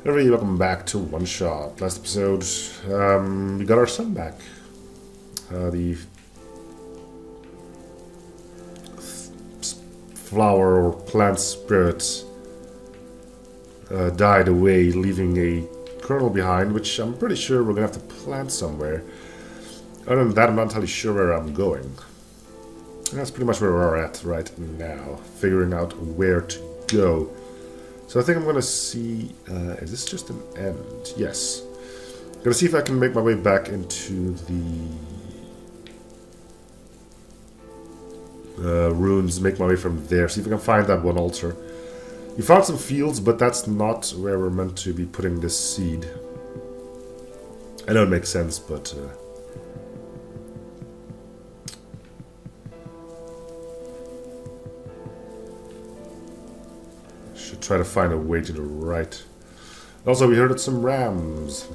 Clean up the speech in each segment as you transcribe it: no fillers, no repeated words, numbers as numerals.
Everybody, welcome back to OneShot. Last episode, we got our son back. The flower or plant spirit died away, leaving a kernel behind, which I'm pretty sure we're gonna have to plant somewhere. Other than that, I'm not entirely sure where I'm going. And that's pretty much where we're at right now, figuring out where to go. So I think I'm going to see, is this just an end? Yes. I'm going to see if I can make my way back into the ruins, make my way from there, see if I can find that one altar. We found some fields, but that's not where we're meant to be putting this seed. I know it makes sense, but... should try to find a way to the right. Also, we heard some rams.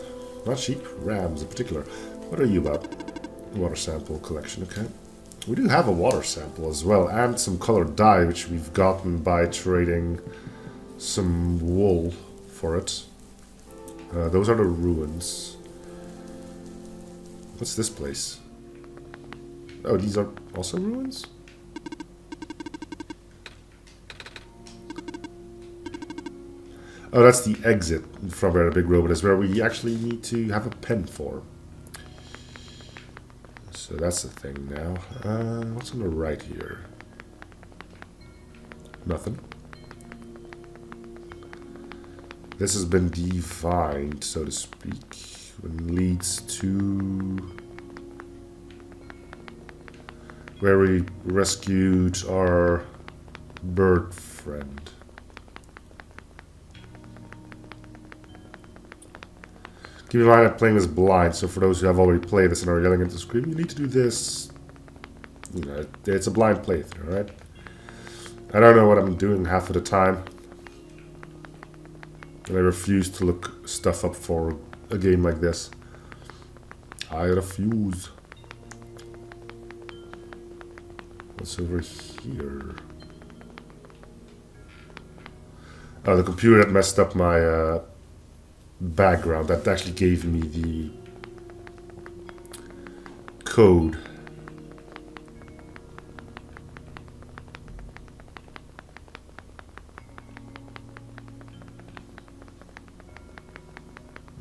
Not sheep, rams in particular. What are you about? Water sample collection, okay. We do have a water sample as well, and some colored dye, which we've gotten by trading some wool for it. Those are the ruins. What's this place? Oh, these are also ruins? Oh, that's the exit from where the big robot is, where we actually need to have a pen for. So that's the thing now. What's on the right here? Nothing. This has been defined, so to speak, and leads to where we rescued our bird friend. Keep in mind I'm playing this blind, so for those who have already played this and are yelling into the screen, you need to do this. You know, it's a blind playthrough, alright? I don't know what I'm doing half of the time. And I refuse to look stuff up for a game like this. I refuse. What's over here? Oh, the computer that messed up my... background that actually gave me the code.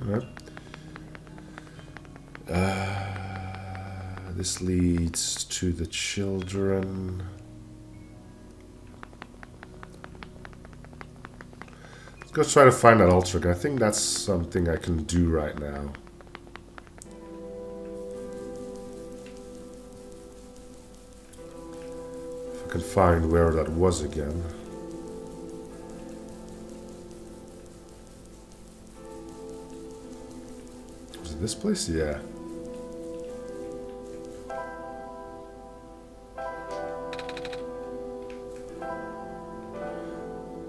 Alright. This leads to the children. Let's try to find that altar again. I think that's something I can do right now. If I can find where that was again. Was it this place? Yeah.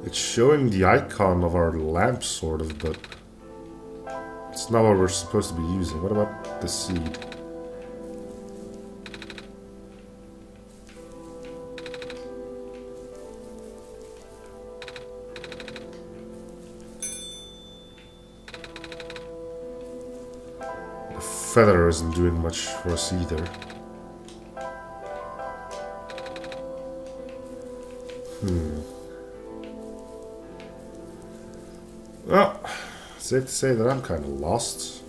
It's showing the icon of our lamp, sort of, but it's not what we're supposed to be using. What about the seed? The feather isn't doing much for us either. Well, safe to say that I'm kind of lost.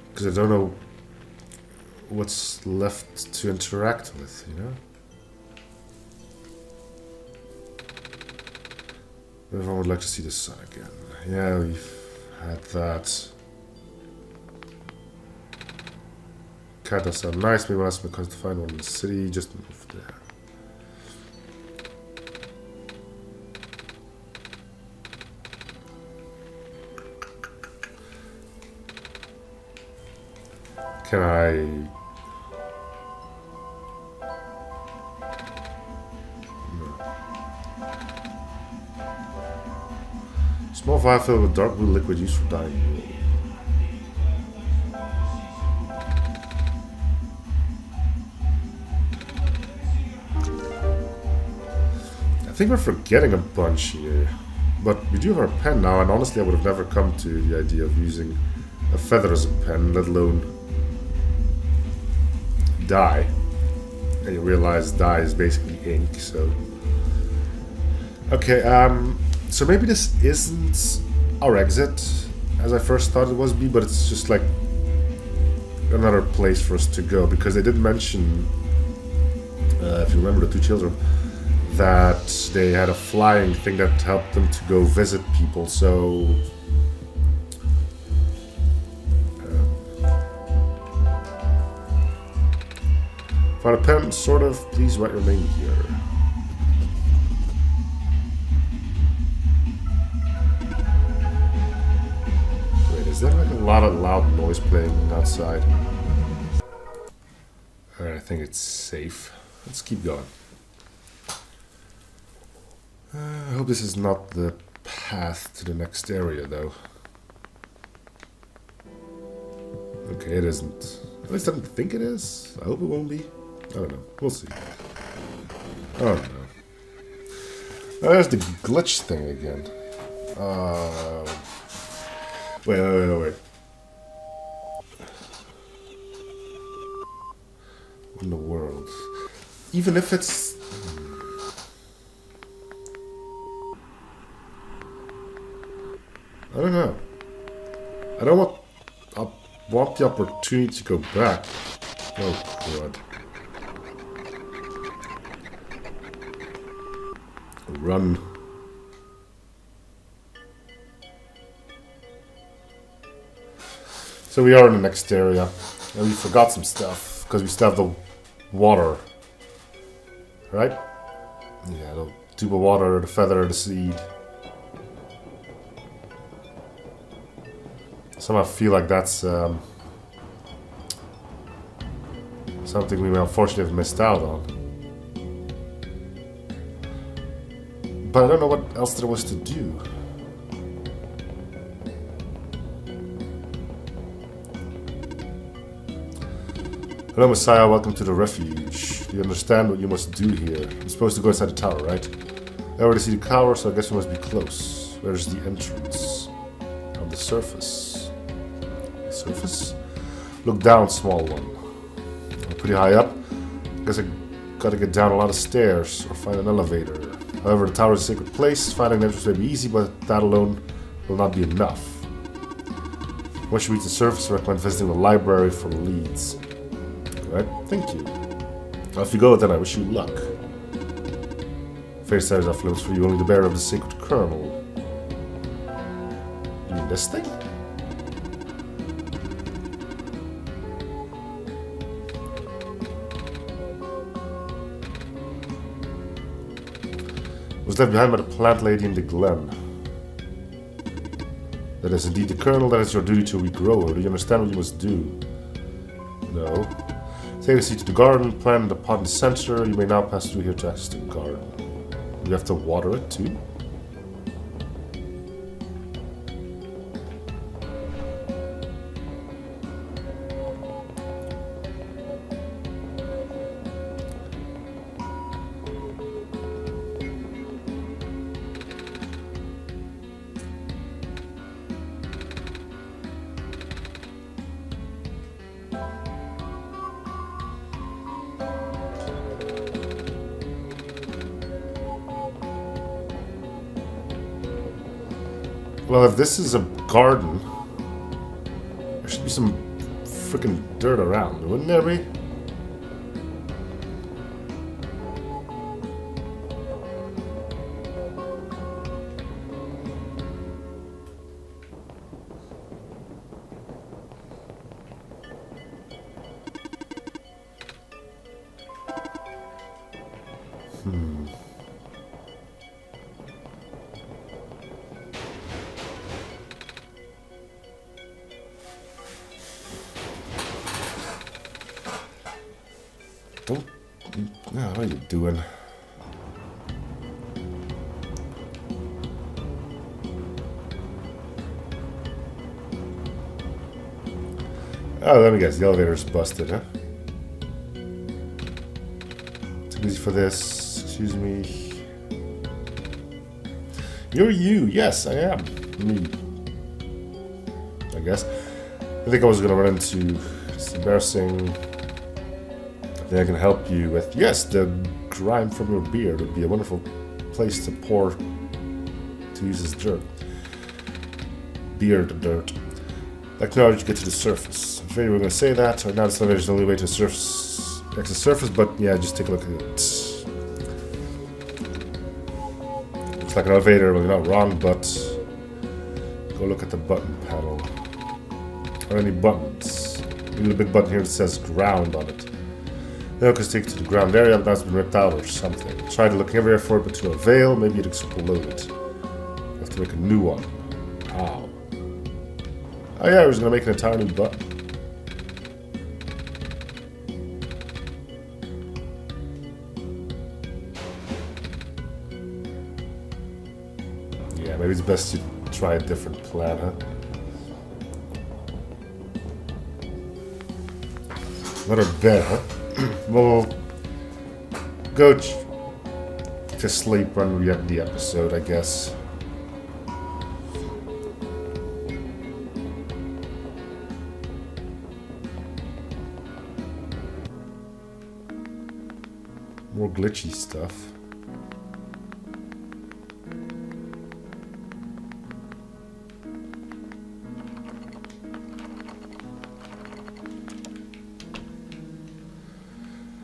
Because I don't know what's left to interact with, you know? Everyone would like to see the sun again. Yeah, we've had that. Cat does sound nice. Maybe we'll ask because to find one in the city. Just move there. Can I... Small vial filled with dark blue liquid used for dyeing wool. think we're forgetting a bunch here. But we do have our pen now, and honestly I would have never come to the idea of using a feather as a pen, let alone dye. And you realize dye is basically ink, so... Okay, so maybe this isn't our exit, as I first thought it was be, but it's just like another place for us to go, because they did mention, if you remember the two children, that they had a flying thing that helped them to go visit people, so... Find a pen, sort of. Please write your name here. Wait, is there like a lot of loud noise playing outside? Alright, I think it's safe. Let's keep going. I hope this is not the path to the next area, though. Okay, it isn't. At least I don't think it is. I hope it won't be. I don't know. We'll see. Oh no. Oh, there's the glitch thing again. Wait. What in the world? Even if it's... I don't know. I want the opportunity to go back. Oh, God. Run. So we are in the next area. And we forgot some stuff, because we still have the water. Right? Yeah, the tube of water, the feather, the seed. Somehow feel like that's something we unfortunately have missed out on. But I don't know what else there was to do. Hello, Messiah. Welcome to the Refuge. You understand what you must do here. You're supposed to go inside the tower, right? I already see the tower, so I guess we must be close. Where's the entrance? On the surface. Surface? Look down, small one. I'm pretty high up. Guess I gotta get down a lot of stairs or find an elevator. However, the tower is a sacred place. Finding an entrance may be easy, but that alone will not be enough. Once you reach the surface, I recommend visiting the library for leads. Alright, thank you. Off you go, then I wish you luck. Fate stars off limits for you, only the bearer of the sacred kernel. You mean this thing? Was left behind by the plant lady in the glen. That is indeed the kernel, that is your duty to regrow her. Do you understand what you must do? No. Take a seat to the garden, plant the pot in the center. You may now pass through here to access the garden. You have to water it too? Well, if this is a garden, there should be some freaking dirt around, wouldn't there be? What are you doing? Oh, let me guess. The elevator's busted, huh? Too busy for this. Excuse me. You're you. Yes, I am. Me. I guess. I think I was going to run into this embarrassing thing I can help you with. Yes, the grime from your beard would be a wonderful place to pour, to use as dirt. Beard dirt. Like now, you get to the surface. I'm afraid we're going to say that, or now this elevator is the only way to surface, exit surface, but yeah, just take a look at it. Looks like an elevator, well, you're not wrong, but go look at the button panel. Are any buttons? Maybe the big button here that says ground on it. No, because take it to the ground area, but that's been ripped out or something. Tried looking everywhere for it, but to no avail. Maybe it exploded. Have to make a new one. How? Oh yeah, I was going to make an entire new button. Yeah, maybe it's best to try a different plan, huh? Another bed, huh? We'll go to sleep when we end the episode, I guess. More glitchy stuff.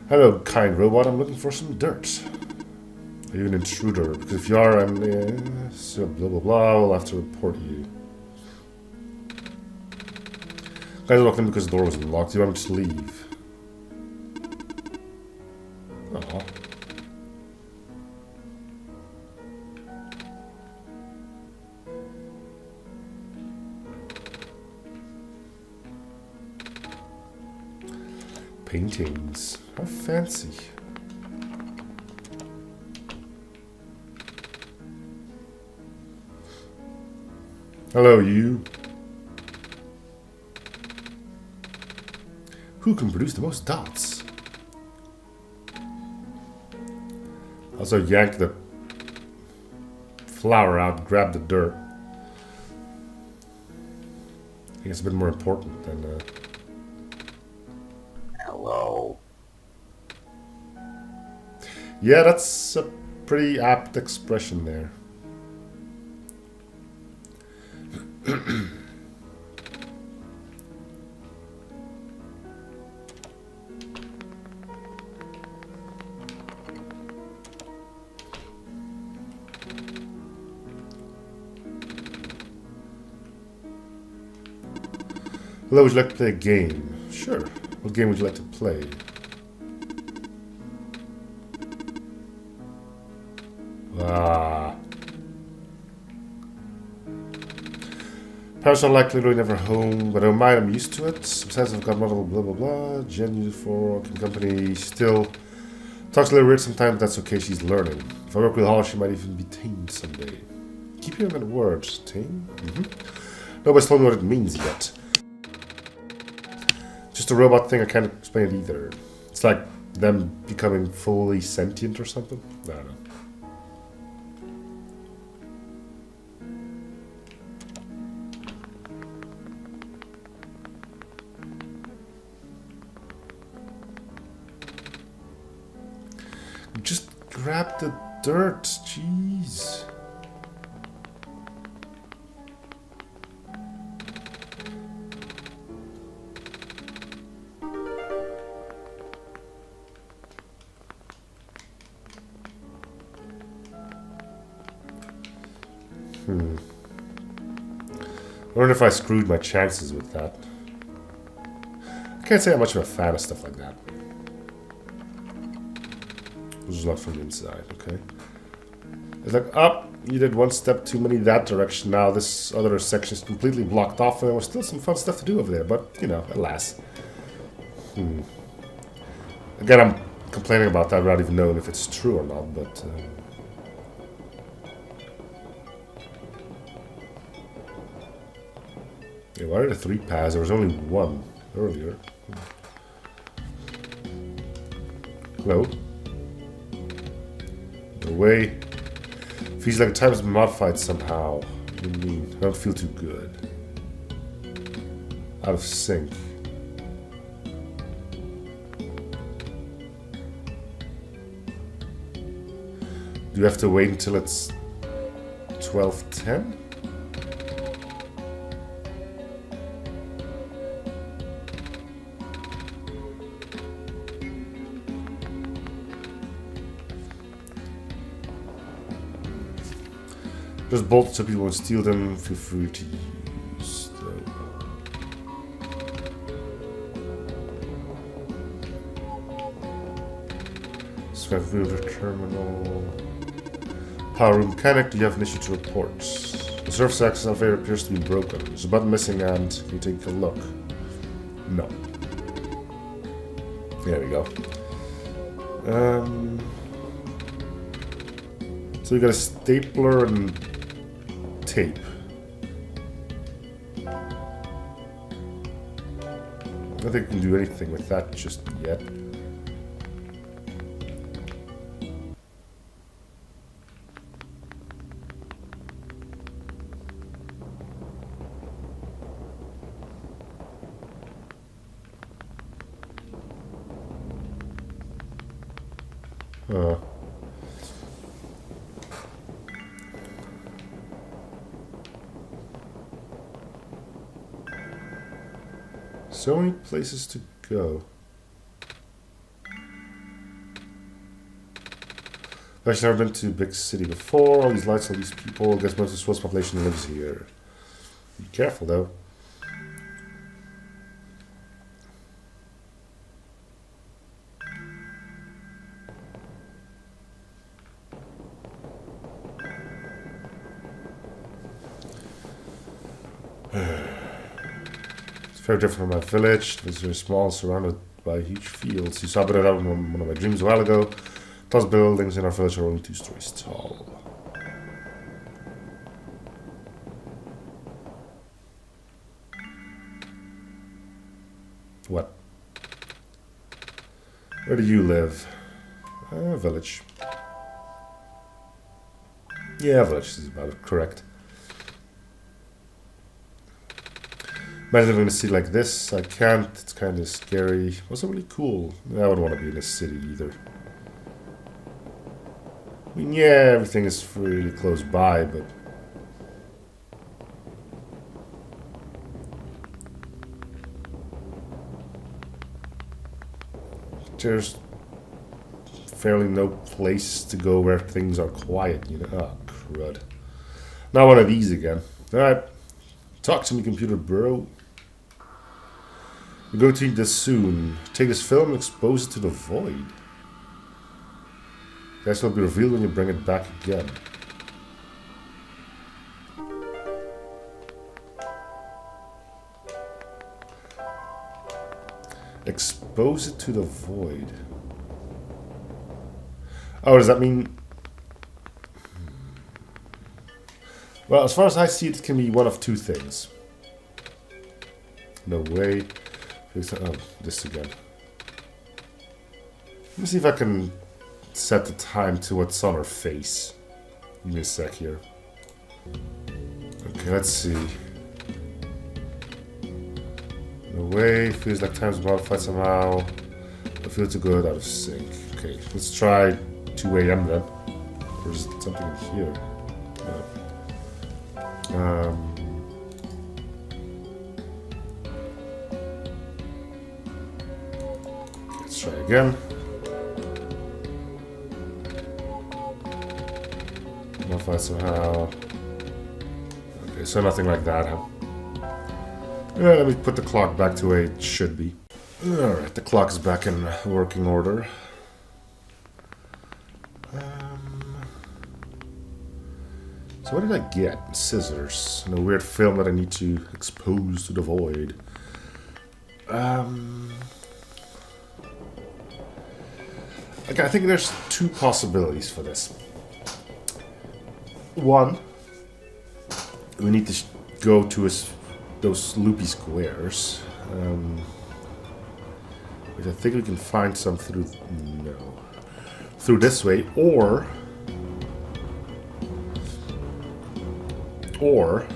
Hello, kind robot. I'm looking for some dirt. Are you an intruder? Because if you are, I'm so blah blah blah. We'll have to report you. Guys walked in because the door was unlocked. Do you want me to leave? Oh. Paintings. How fancy. Hello, you. Who can produce the most dots? Also yank the flower out, grab the dirt. I think it's a bit more important than Hello. Yeah, that's a pretty apt expression there. Hello, would you like to play a game? Sure. What game would you like to play? Ah. Parents are likely never home, but I don't mind, I'm used to it. Besides, I've got multiple blah blah blah. Jen used for working company. Still talks a little weird sometimes, but that's okay, she's learning. If I work with Hall, she might even be tamed someday. Keep hearing that word, tame? Nobody's told me what it means yet. Just a robot thing, I can't explain it either. It's like them becoming fully sentient or something. I don't know. Just grab the dirt, jeez. I wonder if I screwed my chances with that. I can't say I'm much of a fan of stuff like that. This is not from the inside, okay? It's like, oh, you did one step too many that direction. Now this other section is completely blocked off, and there was still some fun stuff to do over there, but, you know, alas. Again, I'm complaining about that without even knowing if it's true or not, but... Yeah, why are there 3 paths? There was only one earlier. Hello? The way Feels like time has been modified somehow. What do you mean? I don't feel too good. Out of sync. Do you have to wait until it's 12:10? Just bolts so people won't steal them. Feel free to use them. Refuge terminal. Power room mechanic. Do you have an issue to report? The surface access elevator appears to be broken. There's a button missing, and can you take a look? No. There we go. So we got a stapler and tape. I don't think we can do anything with that just yet. So many places to go. I've actually never been to a big city before. All these lights, all these people. I guess most of the Swiss population lives here. Be careful though. Very different from my village. It was very small, surrounded by huge fields. You saw it out in one of my dreams a while ago. Tallest buildings in our village are only 2 stories tall. What? Where do you live? Village. Yeah, village is about it, correct. Imagine living in a city like this. I can't. It's kind of scary. It wasn't really cool. I wouldn't want to be in a city either. I mean, yeah, everything is really close by, but... there's fairly no place to go where things are quiet, you know? Oh, crud. Not one of these again. Alright. Talk to me, computer bro. We're going to need this soon. Take this film and expose it to the void. This will be revealed when you bring it back again. Expose it to the void. Oh, does that mean... Well, as far as I see it, it can be one of 2 things. No way. Oh, this again. Let me see if I can set the time to what's on her face. Give me a sec here. Okay, let's see. No way. Feels like time's modified somehow. I feel too good, out of sync. Okay, let's try 2 a.m. then. There's something in here. No. Let's try again. Modify somehow. Okay, so nothing like that, huh? Yeah, let me put the clock back to where it should be. Alright, the clock is back in working order. So what did I get? Scissors. And a weird film that I need to expose to the void. Okay, I think there's 2 possibilities for this. One, we need to go to those loopy squares. Which I think we can find some through... No. Through this way, or... Or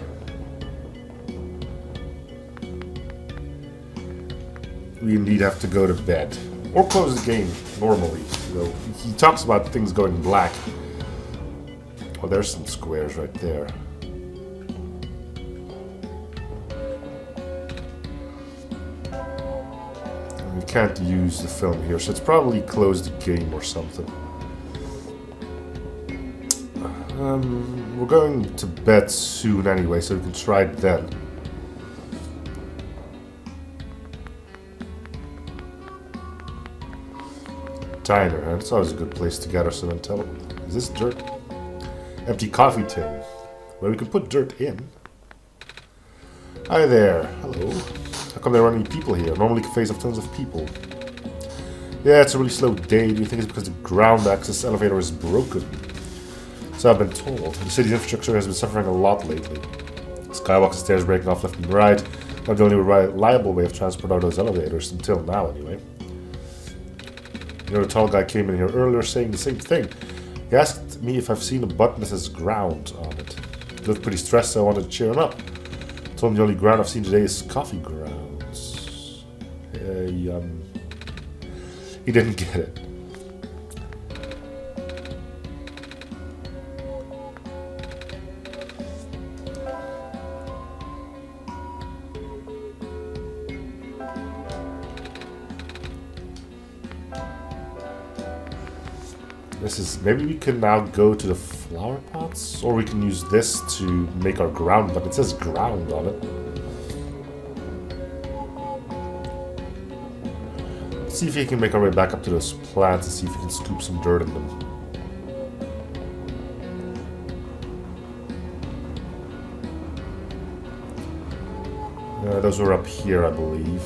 we indeed have to go to bed. Or close the game normally. You know, he talks about things going black. Oh, there's some squares right there. We can't use the film here, so it's probably closed the game or something. We're going to bed soon anyway, so we can try it then. Diner, huh? It's always a good place to gather some intel. Is this dirt? Empty coffee tin. Well, we can put dirt in. Hi there. Hello. How come there aren't any people here? Normally cafes have tons of people. Yeah, it's a really slow day. Do you think it's because the ground access elevator is broken? So I've been told. The city's infrastructure has been suffering a lot lately. Skywalk stairs breaking off left and right. Not the only reliable way of transport are those elevators, until now anyway. You know, the tall guy came in here earlier saying the same thing. He asked me if I've seen a button that says ground on it. He looked pretty stressed, so I wanted to cheer him up. I told him the only ground I've seen today is coffee grounds. He didn't get it. This is, maybe we can now go to the flower pots, or we can use this to make our ground, but it says ground on it. Let's see if we can make our way back up to those plants and see if we can scoop some dirt in them. Those were up here, I believe.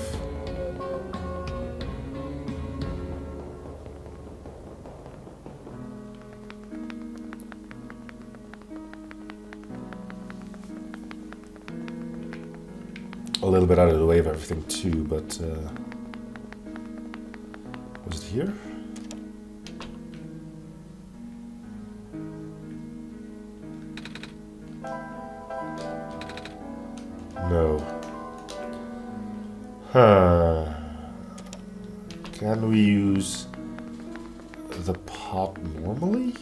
A little bit out of the way of everything too, but was it here? No. Huh. Can we use the pot normally?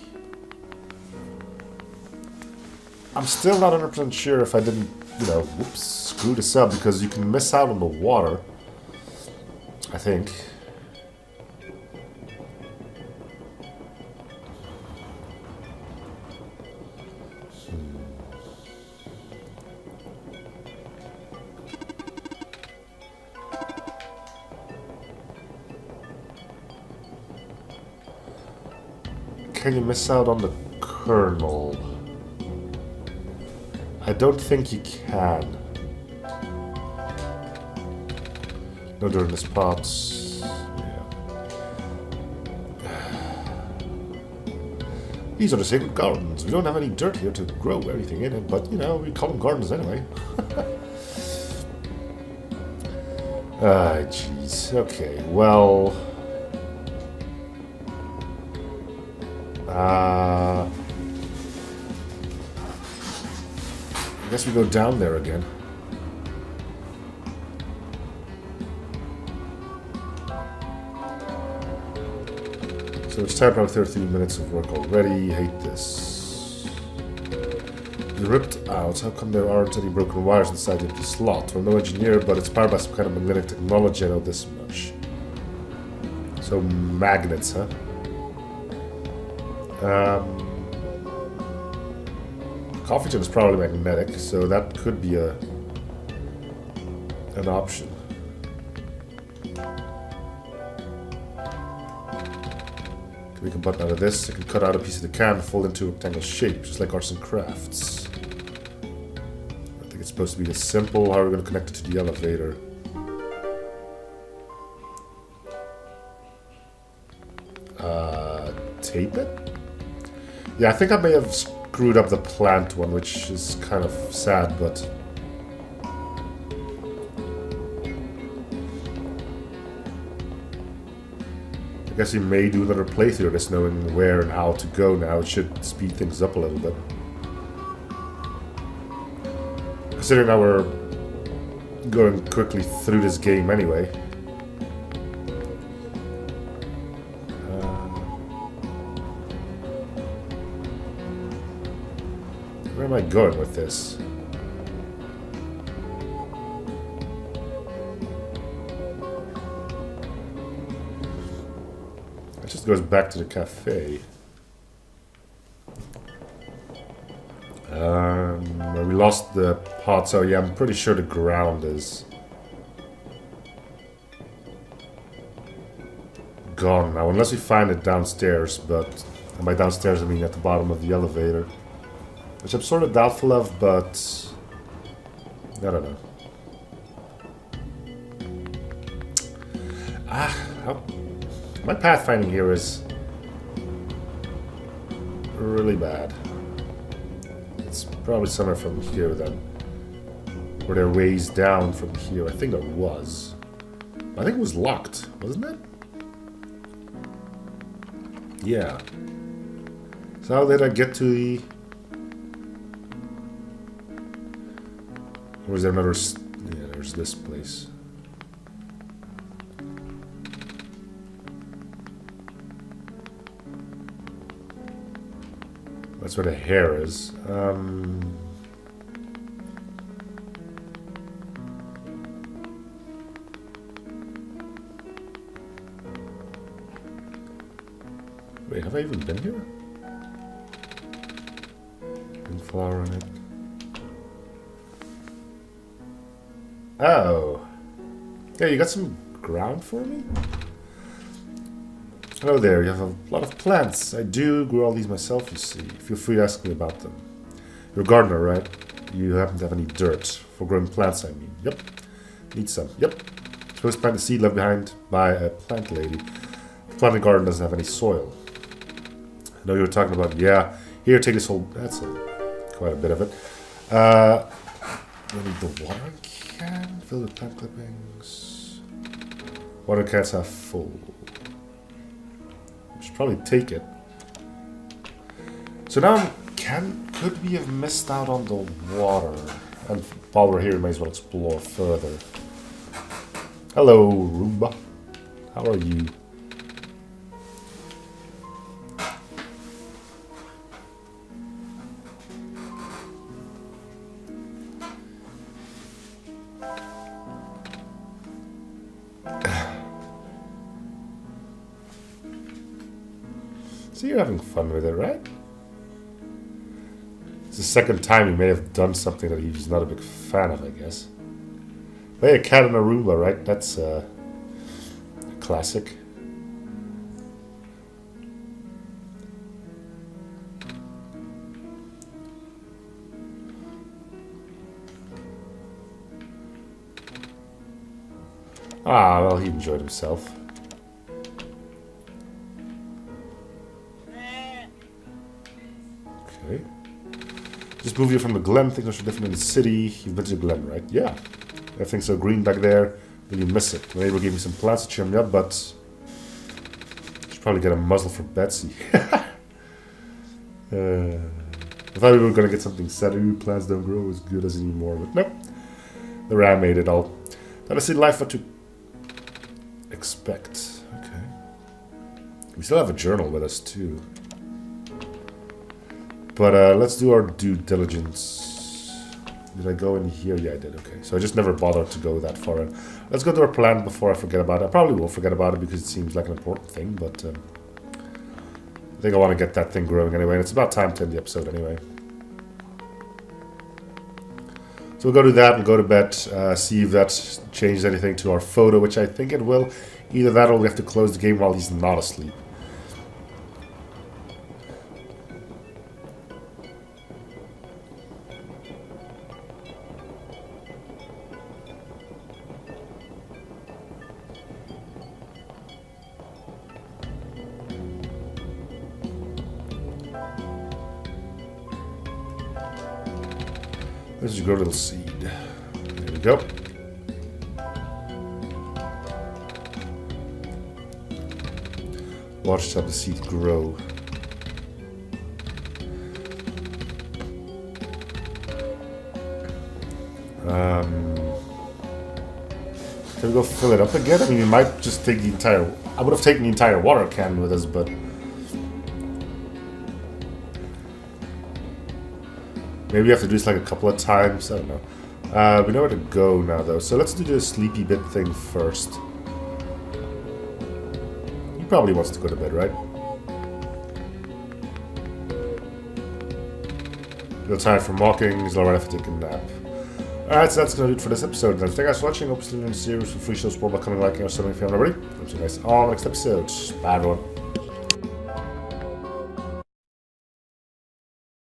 I'm still not 100% sure if I didn't, you know, whoops, screw this up, because you can miss out on the water, I think. Can you miss out on the kernel? I don't think you can. No dirt in the spots. Yeah. These are the sacred gardens. We don't have any dirt here to grow anything in it, but you know, we call them gardens anyway. Ah, jeez. Okay, well. I guess we go down there again. So it's time for 13 minutes of work already. Hate this. You ripped out. How come there aren't any broken wires inside the empty slot? Well, no engineer, but it's powered by some kind of magnetic technology. I know this much. So magnets, huh? Coffee tin is probably magnetic, so that could be an option. Can make a button out of this. I can cut out a piece of the can and fold into a rectangle shape, just like arts and crafts. I think it's supposed to be this simple. How are we going to connect it to the elevator? Tape it? Yeah, I think I may have screwed up the plant one, which is kind of sad, but I guess we may do another playthrough of this, knowing where and how to go now. It should speed things up a little bit. Considering that we're going quickly through this game anyway. Where am I going with this? It just goes back to the cafe. We lost the pot, so yeah, I'm pretty sure the ground is gone now, unless we find it downstairs, but and by downstairs I mean at the bottom of the elevator. Which I'm sort of doubtful of, but I don't know. My pathfinding here is really bad. It's probably somewhere from here then. Were there ways down from here? I think there was. I think it was locked, wasn't it? Yeah. So how did I get to the... Or is there another... Yeah, there's this place. That's where the hair is. Wait, have I even been here? Pink flower on it. Oh. Yeah, you got some ground for me? Hello there, you have a lot of plants. I do grow all these myself, you see. Feel free to ask me about them. You're a gardener, right? You happen to have any dirt for growing plants, I mean. Yep. Need some. Yep. Supposed to plant a seed left behind by a plant lady. The planted garden doesn't have any soil. I know you were talking about, yeah. Here, take this whole... That's quite a bit of it. We need the water can. Fill with plant clippings. Water cans half full. Should probably take it. So now, could we have missed out on the water? And while we're here, we may as well explore further. Hello, Roomba. How are you? So you're having fun with it, right? It's the second time you may have done something that he's not a big fan of, I guess. Hey, a cat in a Roomba, right? That's a classic. Ah, well, he enjoyed himself. Okay. Just move you from the Glen. Things are different in the city. You've been to the Glen, right? Yeah. Everything's so green back there. Then you miss it. My neighbor gave me some plants to cheer me up, but... should probably get a muzzle for Betsy. I thought we were going to get something said. Ooh, plants don't grow as good as anymore, but nope. The ram made it all. Then I see life what to expect. Okay. We still have a journal with us, too. But let's do our due diligence. Did I go in here? Yeah, I did. Okay. So I just never bothered to go that far in. Let's go to our plan before I forget about it. I probably will forget about it because it seems like an important thing, but I think I want to get that thing growing anyway. And it's about time to end the episode anyway. So we'll go do that. We'll go to bed. See if that's changed anything to our photo, which I think it will. Either that or we have to close the game while he's not asleep. Let's just grow a little seed. There we go. Watch how the seed grow. Can we go fill it up again? I mean, we might just take the entire... I would have taken the entire water can with us, but... Maybe we have to do this like a couple of times. I don't know. We know where to go now, though. So let's do the sleepy bit thing first. He probably wants to go to bed, right? A little tired from walking. He's alright after taking a nap. Alright, so that's going to do it for this episode. Then thank you guys for watching. Hope you're still in the series for free shows, by coming, liking, or something if you haven't already. I'll see you guys all next episode. Bye, everyone.